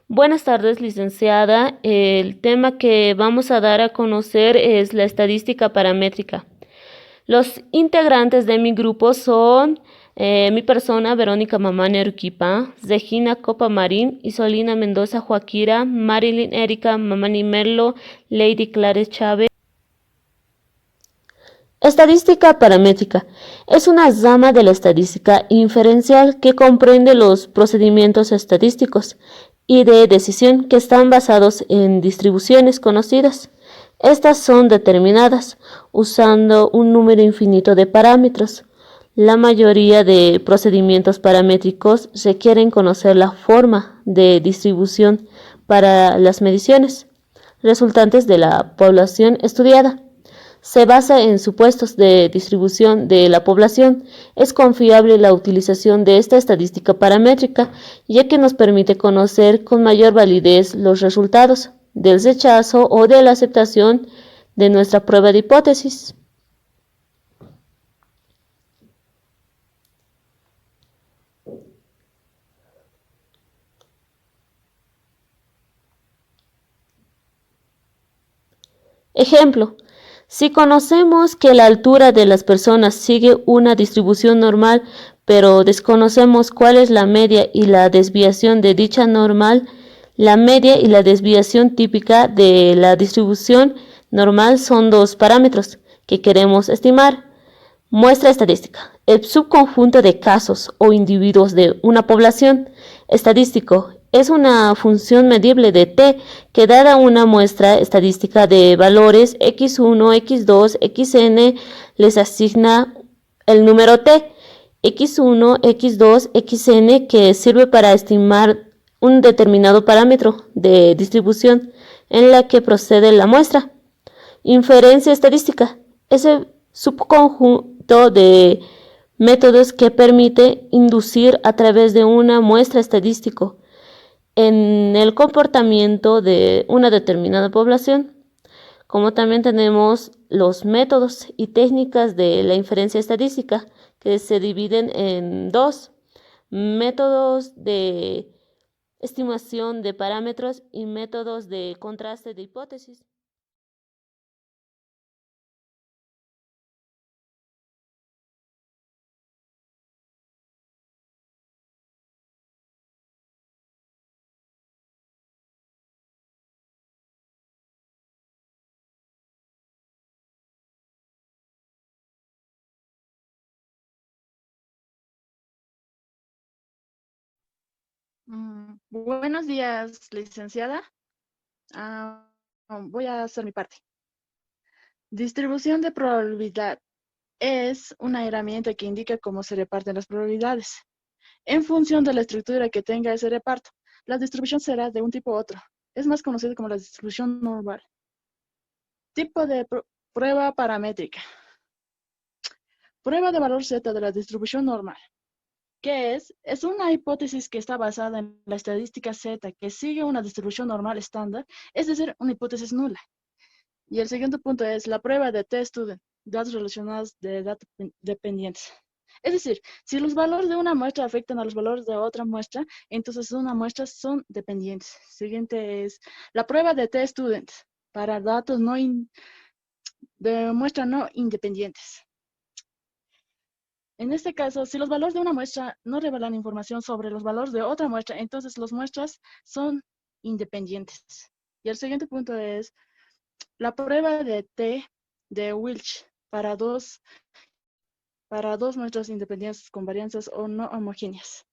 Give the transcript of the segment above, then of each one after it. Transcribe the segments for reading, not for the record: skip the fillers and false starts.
Buenas tardes, licenciada. El tema que vamos a dar a conocer es la estadística paramétrica. Los integrantes de mi grupo son mi persona, Verónica Mamani Aruquipa, Regina Copa Marín, Isolina Mendoza Joaquira, Marilyn Erika Mamani Merlo, Lady Clares Chávez. Estadística paramétrica es una rama de la estadística inferencial que comprende los procedimientos estadísticos y de decisión que están basados en distribuciones conocidas. Estas son determinadas usando un número infinito de parámetros. La mayoría de procedimientos paramétricos requieren conocer la forma de distribución para las mediciones resultantes de la población estudiada. Se basa en supuestos de distribución de la población. Es confiable la utilización de esta estadística paramétrica, ya que nos permite conocer con mayor validez los resultados del rechazo o de la aceptación de nuestra prueba de hipótesis. Ejemplo, si conocemos que la altura de las personas sigue una distribución normal, pero desconocemos cuál es la media y la desviación de dicha normal, la media y la desviación típica de la distribución normal son dos parámetros que queremos estimar. Muestra estadística. El subconjunto de casos o individuos de una población estadístico es una función medible de t que dada una muestra estadística de valores x1, x2, xn les asigna el número t, x1, x2, xn que sirve para estimar un determinado parámetro de distribución en la que procede la muestra. Inferencia estadística es el subconjunto de métodos que permite inducir a través de una muestra estadística en el comportamiento de una determinada población, como también tenemos los métodos y técnicas de la inferencia estadística, que se dividen en dos: métodos de estimación de parámetros y métodos de contraste de hipótesis. Buenos días, licenciada. Ah, Voy a hacer mi parte. Distribución de probabilidad es una herramienta que indica cómo se reparten las probabilidades. En función de la estructura que tenga ese reparto, la distribución será de un tipo u otro. Es más conocido como la distribución normal. Tipo de prueba paramétrica. Prueba de valor Z de la distribución normal. ¿Qué es? Es una hipótesis que está basada en la estadística Z que sigue una distribución normal estándar, es decir, una hipótesis nula. Y el siguiente punto es la prueba de t-student, datos relacionados de datos dependientes. Es decir, si los valores de una muestra afectan a los valores de otra muestra, entonces una muestra son dependientes. Siguiente es la prueba de t-student para datos de muestra no independientes. En este caso, si los valores de una muestra no revelan información sobre los valores de otra muestra, entonces las muestras son independientes. Y el siguiente punto es la prueba de T de Wilch para dos muestras independientes con varianzas o no homogéneas.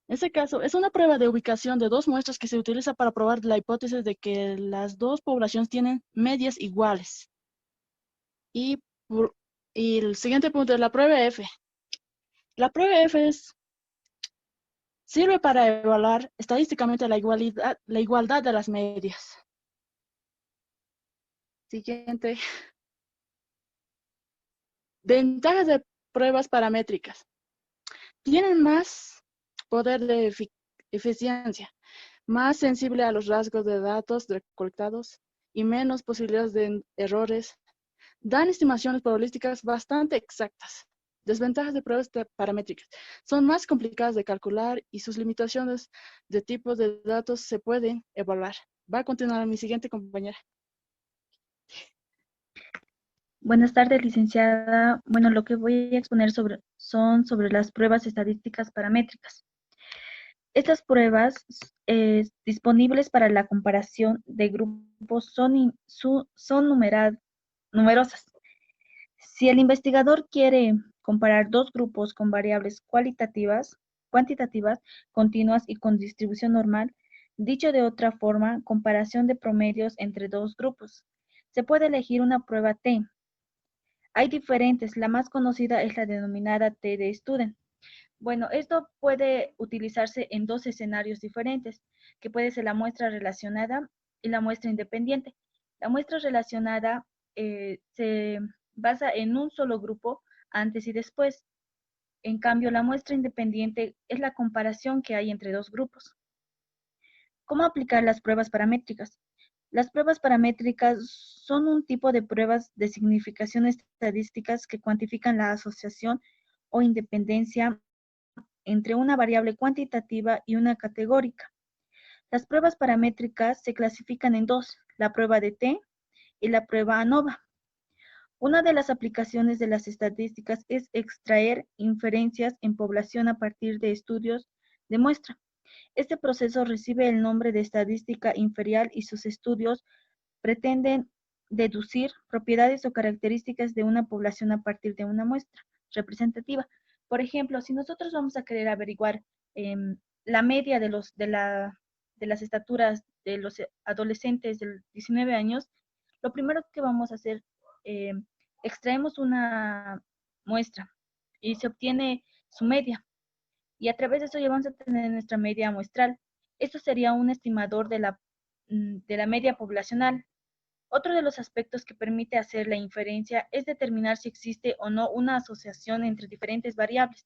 En este caso, es una prueba de ubicación de dos muestras que se utiliza para probar la hipótesis de que las dos poblaciones tienen medias iguales. Y, y el siguiente punto es la prueba F. La prueba F sirve para evaluar estadísticamente la igualdad de las medias. Siguiente. Ventajas de pruebas paramétricas. Tienen más poder de eficiencia, más sensible a los rasgos de datos recolectados y menos posibilidades de errores. Dan estimaciones probabilísticas bastante exactas. Desventajas de pruebas paramétricas. Son más complicadas de calcular y sus limitaciones de tipos de datos se pueden evaluar. Va a continuar mi siguiente compañera. Buenas tardes, licenciada. Bueno, lo que voy a exponer son sobre las pruebas estadísticas paramétricas. Estas pruebas disponibles para la comparación de grupos son numerosas. Si el investigador quiere comparar dos grupos con variables cuantitativas, continuas y con distribución normal, dicho de otra forma, comparación de promedios entre dos grupos, se puede elegir una prueba T. Hay diferentes, la más conocida es la denominada T de Student. Bueno, esto puede utilizarse en dos escenarios diferentes, que puede ser la muestra relacionada y la muestra independiente. La muestra relacionada se basa en un solo grupo antes y después. En cambio, la muestra independiente es la comparación que hay entre dos grupos. ¿Cómo aplicar las pruebas paramétricas? Las pruebas paramétricas son un tipo de pruebas de significación estadísticas que cuantifican la asociación o independencia entre una variable cuantitativa y una categórica. Las pruebas paramétricas se clasifican en dos, la prueba de T y la prueba ANOVA. Una de las aplicaciones de las estadísticas es extraer inferencias en población a partir de estudios de muestra. Este proceso recibe el nombre de estadística inferencial y sus estudios pretenden deducir propiedades o características de una población a partir de una muestra representativa. Por ejemplo, si nosotros vamos a querer averiguar la media de las estaturas de los adolescentes de 19 años, lo primero que vamos a hacer, extraemos una muestra y se obtiene su media. Y a través de eso ya vamos a tener nuestra media muestral. Esto sería un estimador de la media poblacional. Otro de los aspectos que permite hacer la inferencia es determinar si existe o no una asociación entre diferentes variables.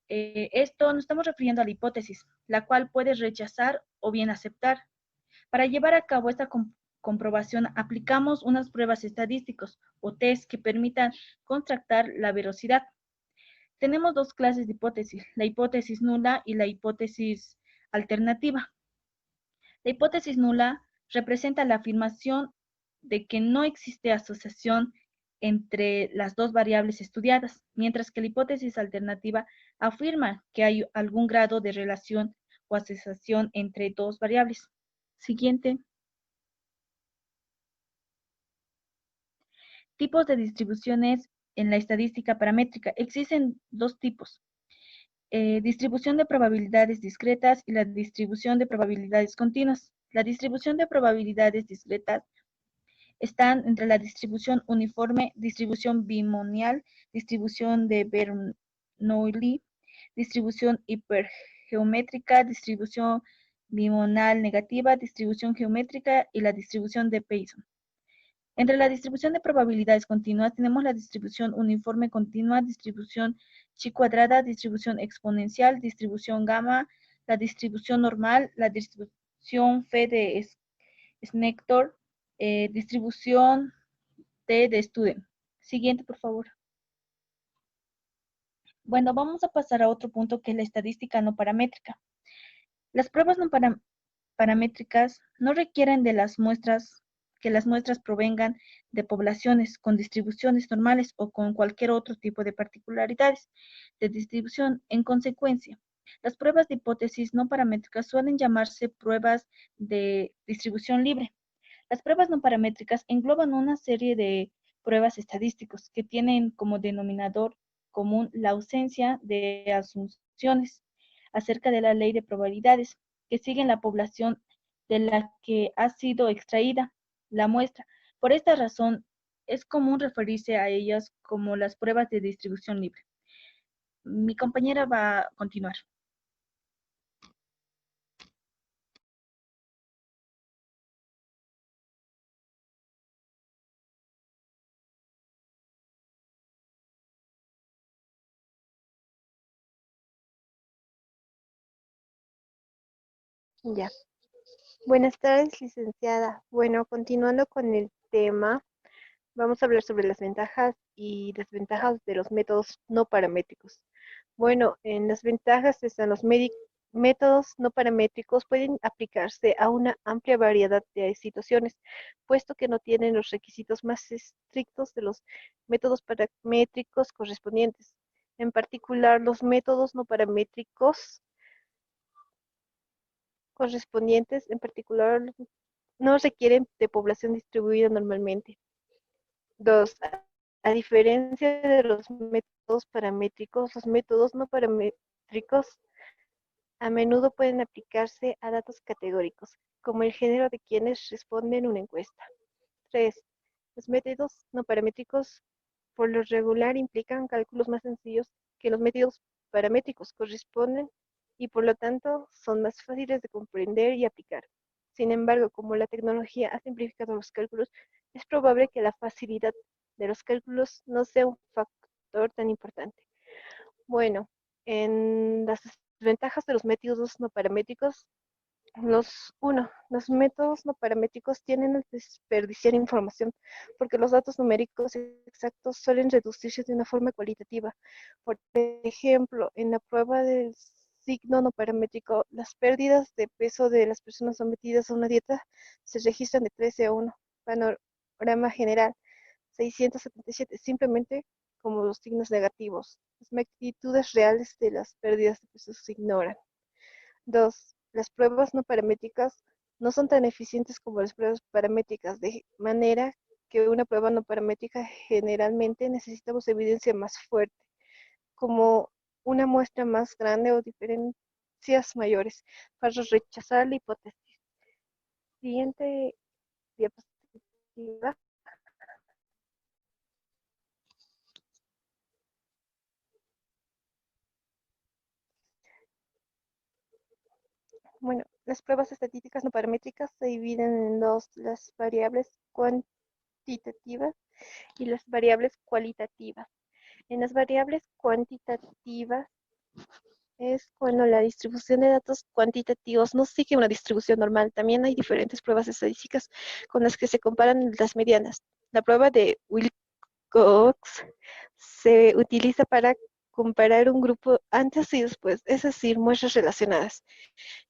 Esto nos estamos refiriendo a la hipótesis, la cual puedes rechazar o bien aceptar. Para llevar a cabo esta comprobación, aplicamos unas pruebas estadísticas o test que permitan contrastar la verosidad. Tenemos dos clases de hipótesis, la hipótesis nula y la hipótesis alternativa. La hipótesis nula representa la afirmación de que no existe asociación entre las dos variables estudiadas, mientras que la hipótesis alternativa afirma que hay algún grado de relación o asociación entre dos variables. Siguiente. Tipos de distribuciones en la estadística paramétrica. Existen dos tipos. Distribución de probabilidades discretas y la distribución de probabilidades continuas. La distribución de probabilidades discretas están entre la distribución uniforme, distribución binomial, distribución de Bernoulli, distribución hipergeométrica, distribución binomial negativa, distribución geométrica y la distribución de Poisson. Entre la distribución de probabilidades continuas tenemos la distribución uniforme continua, distribución chi cuadrada, distribución exponencial, distribución gamma, la distribución normal, la distribución phi de Snector, distribución T de Student. Siguiente, por favor. Bueno, vamos a pasar a otro punto que es la estadística no paramétrica. Las pruebas no paramétricas no requieren de que las muestras provengan de poblaciones con distribuciones normales o con cualquier otro tipo de particularidades de distribución. En consecuencia, las pruebas de hipótesis no paramétricas suelen llamarse pruebas de distribución libre. Las pruebas no paramétricas engloban una serie de pruebas estadísticas que tienen como denominador común la ausencia de asunciones acerca de la ley de probabilidades que siguen la población de la que ha sido extraída la muestra. Por esta razón, es común referirse a ellas como las pruebas de distribución libre. Mi compañera va a continuar. Ya. Buenas tardes, licenciada. Bueno, continuando con el tema, vamos a hablar sobre las ventajas y desventajas de los métodos no paramétricos. Bueno, en las ventajas están los métodos no paramétricos pueden aplicarse a una amplia variedad de situaciones, puesto que no tienen los requisitos más estrictos de los métodos paramétricos correspondientes. En particular, los métodos no paramétricos correspondientes, en particular, no requieren de población distribuida normalmente. Dos, a diferencia de los métodos paramétricos, los métodos no paramétricos a menudo pueden aplicarse a datos categóricos, como el género de quienes responden una encuesta. 3. Los métodos no paramétricos por lo regular implican cálculos más sencillos que los métodos paramétricos corresponden y por lo tanto son más fáciles de comprender y aplicar. Sin embargo, como la tecnología ha simplificado los cálculos, es probable que la facilidad de los cálculos no sea un factor tan importante. Bueno, en las desventajas de los métodos no paramétricos, los métodos no paramétricos tienden a desperdiciar información porque los datos numéricos exactos suelen reducirse de una forma cualitativa. Por ejemplo, en la prueba del signo no paramétrico, las pérdidas de peso de las personas sometidas a una dieta se registran de 13 a 1. Panorama general, 677, simplemente como los signos negativos. Las magnitudes reales de las pérdidas de peso se ignoran. 2. Las pruebas no paramétricas no son tan eficientes como las pruebas paramétricas, de manera que una prueba no paramétrica generalmente necesitamos evidencia más fuerte, como una muestra más grande o diferencias mayores, para rechazar la hipótesis. Siguiente diapositiva. Bueno, las pruebas estadísticas no paramétricas se dividen en dos, las variables cuantitativas y las variables cualitativas. En las variables cuantitativas es cuando la distribución de datos cuantitativos no sigue una distribución normal. También hay diferentes pruebas estadísticas con las que se comparan las medianas. La prueba de Wilcox se utiliza para comparar un grupo antes y después, es decir, muestras relacionadas.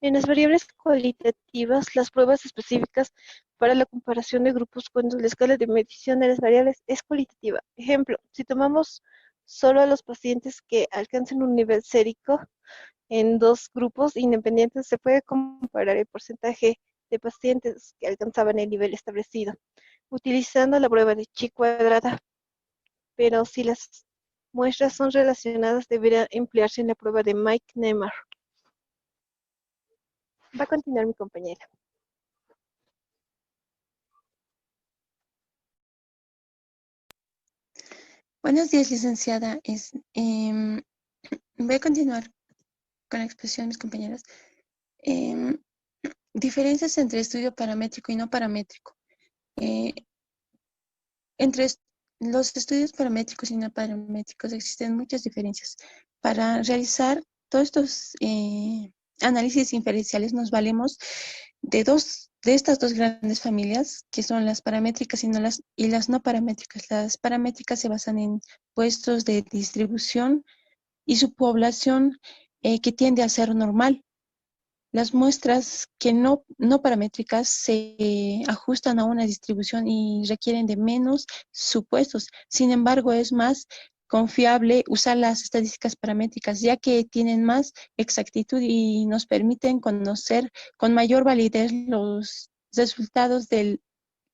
En las variables cualitativas, las pruebas específicas para la comparación de grupos cuando la escala de medición de las variables es cualitativa. Ejemplo, si tomamos solo a los pacientes que alcancen un nivel sérico en dos grupos independientes, se puede comparar el porcentaje de pacientes que alcanzaban el nivel establecido, utilizando la prueba de chi cuadrada. Pero si las muestras son relacionadas, deberá emplearse en la prueba de Mike-Nemer. Va a continuar mi compañera. Buenos días, licenciada. Voy a continuar con la exposición de mis compañeras. Diferencias entre estudio paramétrico y no paramétrico. Entre los estudios paramétricos y no paramétricos existen muchas diferencias. Para realizar todos estos análisis inferenciales nos valemos de estas dos grandes familias, que son las paramétricas y las no paramétricas. Las paramétricas se basan en puestos de distribución y su población que tiende a ser normal. Las muestras que no paramétricas se ajustan a una distribución y requieren de menos supuestos. Sin embargo, es más confiable usar las estadísticas paramétricas, ya que tienen más exactitud y nos permiten conocer con mayor validez los resultados del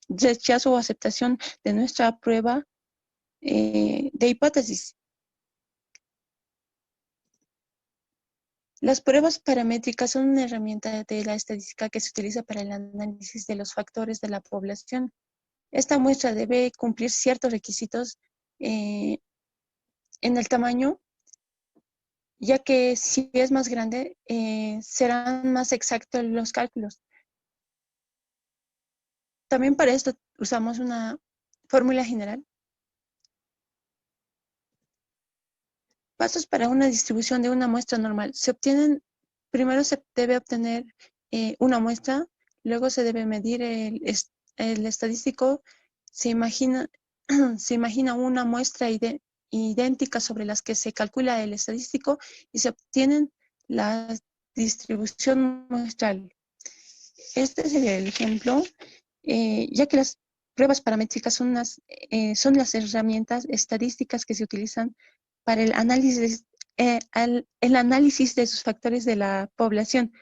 rechazo o aceptación de nuestra prueba de hipótesis. Las pruebas paramétricas son una herramienta de la estadística que se utiliza para el análisis de los factores de la población. Esta muestra debe cumplir ciertos requisitos en el tamaño, ya que si es más grande, serán más exactos los cálculos. También para esto usamos una fórmula general. Pasos para una distribución de una muestra normal. Primero se debe obtener una muestra, luego se debe medir el estadístico. Se imagina se imagina una muestra idéntica sobre las que se calcula el estadístico y se obtienen la distribución muestral. Este sería el ejemplo, ya que las pruebas paramétricas son las herramientas estadísticas que se utilizan para el análisis de sus factores de la población.